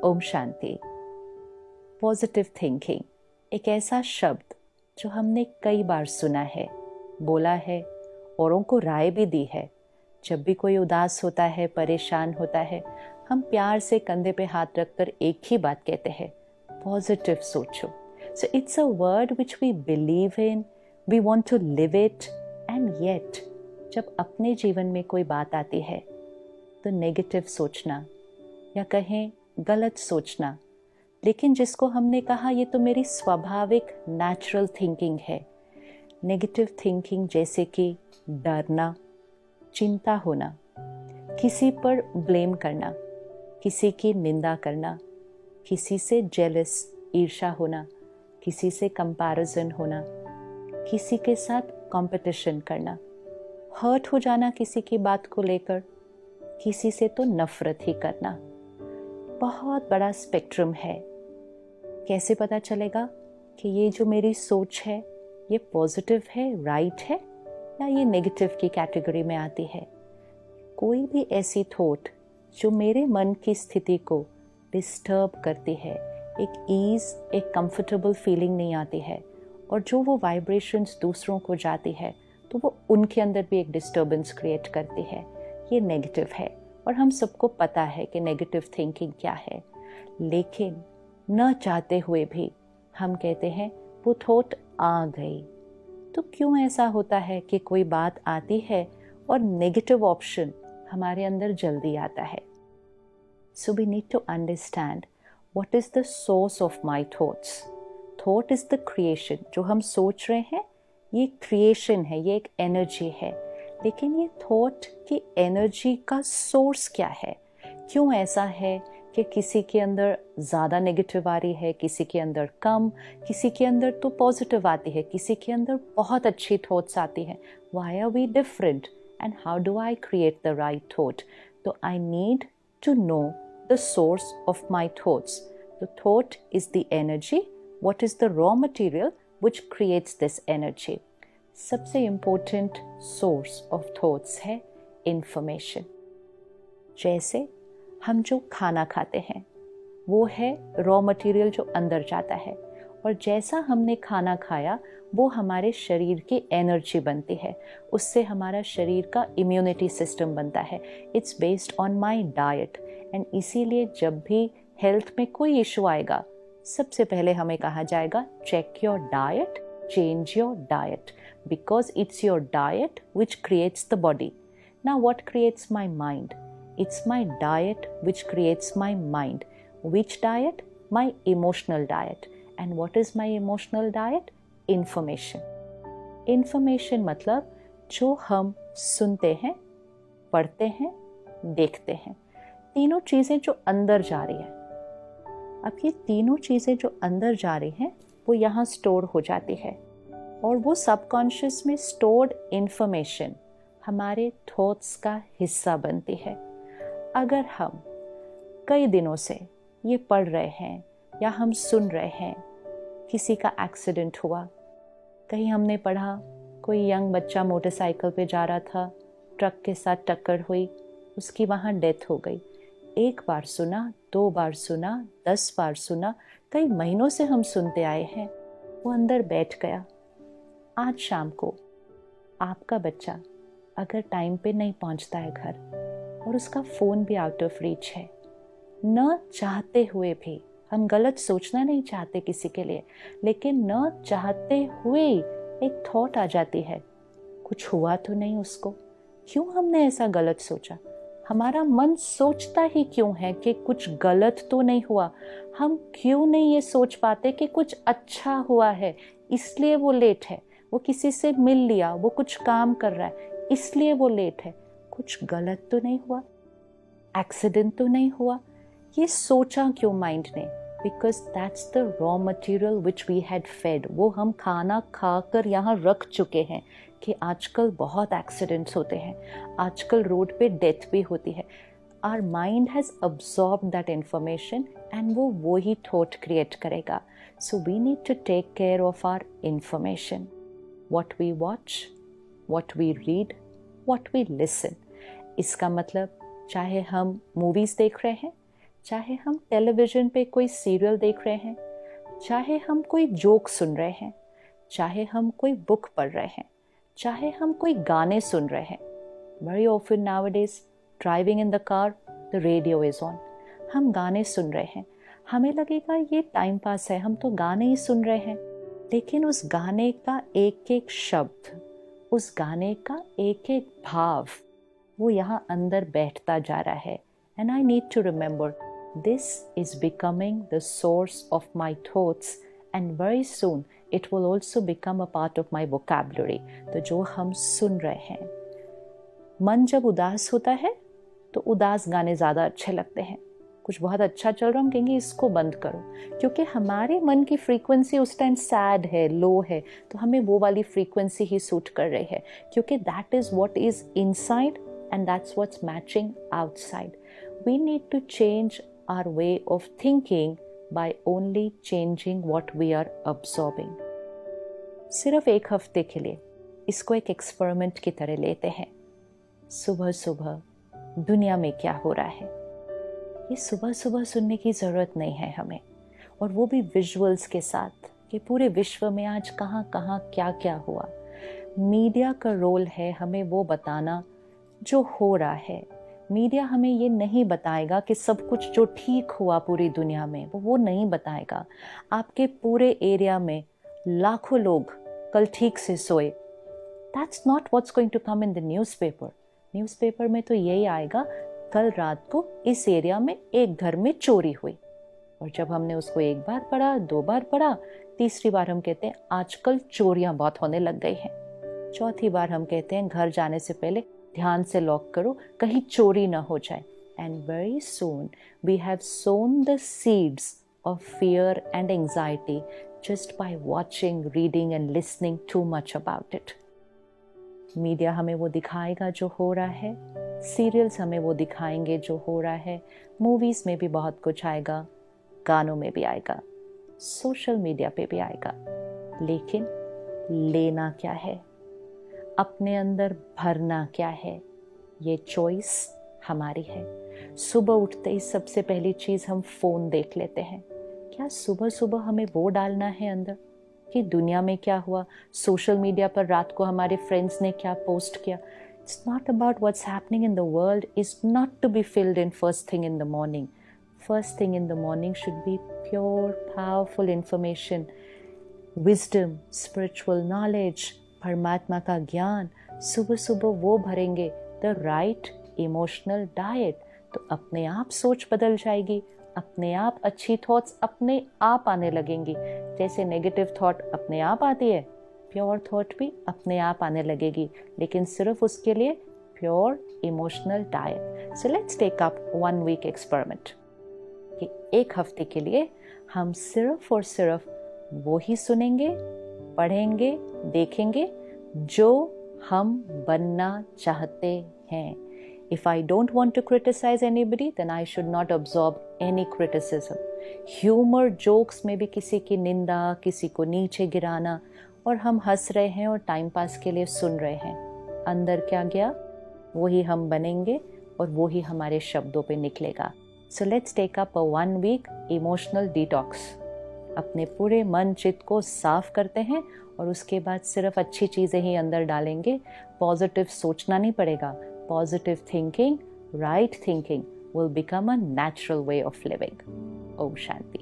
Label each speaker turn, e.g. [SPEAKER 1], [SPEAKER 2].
[SPEAKER 1] Om Shanti. Positive thinking एक ऐसा शब्द जो हमने कई बार सुना है, बोला है, औरों को राय भी दी है। जब भी कोई उदास होता है, परेशान होता है, हम प्यार से कंधे पे हाथ रखकर एक ही बात कहते हैं, पॉजिटिव सोचो। So it's a word which we believe in, we want to live it, and yet जब अपने जीवन में कोई बात आती है तो नेगेटिव सोचना या कहें गलत सोचना, लेकिन जिसको हमने कहा ये तो मेरी स्वाभाविक नेचुरल थिंकिंग है। नेगेटिव थिंकिंग जैसे कि डरना, चिंता होना, किसी पर ब्लेम करना, किसी की निंदा करना, किसी से जेलस ईर्ष्या होना, किसी से कंपैरिजन होना, किसी के साथ कंपटीशन करना, हर्ट हो जाना किसी की बात को लेकर, किसी से तो नफरत ही करना। बहुत बड़ा स्पेक्ट्रम है। कैसे पता चलेगा कि ये जो मेरी सोच है ये पॉजिटिव है, राइट है, या ये नेगेटिव की कैटेगरी में आती है? कोई भी ऐसी थॉट जो मेरे मन की स्थिति को डिस्टर्ब करती है, एक ईज, एक कंफर्टेबल फीलिंग नहीं आती है, और जो वो वाइब्रेशंस दूसरों को जाती है तो वो उनके अंदर भी एक डिस्टर्बेंस क्रिएट करती है, ये नेगेटिव है। और हम सबको पता है कि नेगेटिव थिंकिंग क्या है, लेकिन न चाहते हुए भी हम कहते हैं वो थॉट आ गई। तो क्यों ऐसा होता है कि कोई बात आती है और नेगेटिव ऑप्शन हमारे अंदर जल्दी आता है? So we need to understand what is the source of my thoughts. Thought is the creation. जो हम सोच रहे हैं ये क्रिएशन है, ये एक एनर्जी है, लेकिन ये थॉट की एनर्जी का सोर्स क्या है? क्यों ऐसा है कि किसी के अंदर ज़्यादा नेगेटिव आ रही है, किसी के अंदर कम, किसी के अंदर तो पॉजिटिव आती है, किसी के अंदर बहुत अच्छी थॉट्स आती हैं? Why are we different and how do I create the right thought? तो I need to know the source of my thoughts. The thought is the energy. What is the raw material which creates this energy? सबसे important source of thoughts है information. जैसे हम जो खाना खाते हैं वो है raw material जो अंदर जाता है, और जैसा हमने खाना खाया वो हमारे शरीर की एनर्जी बनती है, उससे हमारा शरीर का इम्यूनिटी सिस्टम बनता है. It's based on my diet. And इसीलिए जब भी हेल्थ में कोई इशू आएगा सबसे पहले हमें कहा जाएगा check your diet, change your diet, because it's your diet which creates the body. Now what creates my mind? It's my diet which creates my mind. Which diet? My emotional diet. And what is my emotional diet? Information. Information मतलब जो हम सुनते हैं, पढ़ते हैं, देखते हैं, तीनों चीज़ें जो अंदर जा रही हैं. अब ये तीनों चीज़ें जो अंदर जा रही हैं वो यहाँ स्टोर हो जाती है, और वो सबकॉन्शियस में स्टोर्ड इंफॉर्मेशन हमारे थॉट्स का हिस्सा बनती है. अगर हम कई दिनों से ये पढ़ रहे हैं या हम सुन रहे हैं किसी का एक्सीडेंट हुआ, कहीं हमने पढ़ा कोई यंग बच्चा मोटरसाइकिल पे जा रहा था, ट्रक के साथ टक्कर हुई, उसकी वहाँ डेथ हो गई. एक बार सुना, 2 बार सुना, 10 बार सुना, कई महीनों से हम सुनते आए हैं, वो अंदर बैठ गया. आज शाम को आपका बच्चा अगर टाइम पे नहीं पहुँचता है घर और उसका फ़ोन भी आउट ऑफ रीच है, न चाहते हुए भी, हम गलत सोचना नहीं चाहते किसी के लिए, लेकिन न चाहते हुए एक थॉट आ जाती है, कुछ हुआ तो नहीं उसको? क्यों हमने ऐसा गलत सोचा? हमारा मन सोचता ही क्यों है कि कुछ गलत तो नहीं हुआ? हम क्यों नहीं ये सोच पाते कि कुछ अच्छा हुआ है, इसलिए वो लेट है, वो किसी से मिल लिया, वो कुछ काम कर रहा है, इसलिए वो लेट है, कुछ गलत तो नहीं हुआ, एक्सीडेंट तो नहीं हुआ? ये सोचा क्यों माइंड ने? Because that's the raw material which we had fed. वो हम खाना खाकर यहाँ रख चुके हैं कि आजकल बहुत एक्सीडेंट्स होते हैं, आजकल रोड पे डेथ भी होती है. Our mind has absorb that information and वो वही थॉट क्रिएट करेगा. So we need to take care of our information. What we watch, what we read, what we listen. इसका मतलब चाहे हम मूवीज़ देख रहे हैं, चाहे हम टेलीविज़न पे कोई सीरियल देख रहे हैं, चाहे हम कोई जोक सुन रहे हैं, चाहे हम कोई बुक पढ़ रहे हैं, चाहे हम कोई गाने सुन रहे हैं. Very often nowadays, driving in the car, the radio is on. हम गाने सुन रहे हैं. हमें लगेगा ये टाइम पास है, हम तो गाने ही सुन रहे हैं. लेकिन उस गाने का एक एक शब्द, उस गाने का एक एक भाव, वो यहाँ अंदर बैठता जा रहा है. And I need to remember, this is becoming the source of my thoughts, and very soon it will also become a part of my vocabulary. तो जो हम सुन रहे हैं, मन जब उदास होता है तो उदास गाने ज़्यादा अच्छे लगते हैं. कुछ बहुत अच्छा चल रहा, हम कहेंगे इसको बंद करो, क्योंकि हमारे मन की फ्रीक्वेंसी उस टाइम सैड है, लो है, तो हमें वो वाली फ्रीक्वेंसी ही सूट कर रही है, क्योंकि that is what is inside and that's what's matching outside. We need to change our way of thinking by only changing what we are absorbing. सिर्फ एक हफ्ते के लिए इसको एक एक्सपेरिमेंट की तरह लेते हैं. सुबह सुबह दुनिया में क्या हो रहा है, ये सुबह सुबह सुनने की ज़रूरत नहीं है हमें, और वो भी विजुअल्स के साथ कि पूरे विश्व में आज कहाँ कहाँ क्या क्या हुआ. मीडिया का रोल है हमें वो बताना जो हो रहा है. मीडिया हमें ये नहीं बताएगा कि सब कुछ जो ठीक हुआ पूरी दुनिया में, वो नहीं बताएगा. आपके पूरे एरिया में लाखों लोग कल ठीक से सोए, that's not what's going to come in the newspaper. Newspaper में तो यही आएगा कल रात को इस एरिया में एक घर में चोरी हुई. और जब हमने उसको एक बार पढ़ा, दो बार पढ़ा, तीसरी बार हम कहते हैं आजकल चोरियां बहुत होने लग गई हैं. चौथी बार हम कहते हैं घर जाने से पहले ध्यान से लॉक करो, कहीं चोरी ना हो जाए. And very soon we have sown the seeds of fear and anxiety just by watching, reading and listening too much about it. Media हमें वो दिखाएगा जो हो रहा है, सीरियल्स हमें वो दिखाएंगे जो हो रहा है, मूवीज़ में भी बहुत कुछ आएगा, गानों में भी आएगा, सोशल मीडिया पे भी आएगा. लेकिन लेना क्या है, अपने अंदर भरना क्या है, ये चॉइस हमारी है. सुबह उठते ही सबसे पहली चीज़ हम फ़ोन देख लेते हैं. क्या सुबह सुबह हमें वो डालना है अंदर कि दुनिया में क्या हुआ, सोशल मीडिया पर रात को हमारे फ्रेंड्स ने क्या पोस्ट किया. It's not about what's happening in the world is not to be filled in first thing in the morning. First thing in the morning should be pure, powerful information, wisdom, spiritual knowledge, परमात्मा का ज्ञान. सुबह सुबह वो भरेंगे, the right emotional diet, तो अपने आप सोच बदल जाएगी, अपने आप अच्छी थॉट्स अपने आप आने लगेंगी. जैसे नेगेटिव थॉट अपने आप आती है, प्योर थॉट भी अपने आप आने लगेगी, लेकिन सिर्फ उसके लिए pure emotional diet. So let's take up 1 week experiment कि एक हफ्ते के लिए हम सिर्फ और सिर्फ वो ही सुनेंगे, पढ़ेंगे, देखेंगे जो हम बनना चाहते हैं. If I don't want to criticize anybody, then I should not absorb any criticism. Humor, jokes में भी किसी की निंदा, किसी को नीचे गिराना, और हम हंस रहे हैं और टाइम पास के लिए सुन रहे हैं. अंदर क्या गया वही हम बनेंगे और वही हमारे शब्दों पे निकलेगा. So let's take up a 1 week emotional detox. अपने पूरे मन चित्त को साफ करते हैं और उसके बाद सिर्फ अच्छी चीज़ें ही अंदर डालेंगे. पॉजिटिव सोचना नहीं पड़ेगा. Positive thinking, right thinking will become a natural way of living. Om Shanti.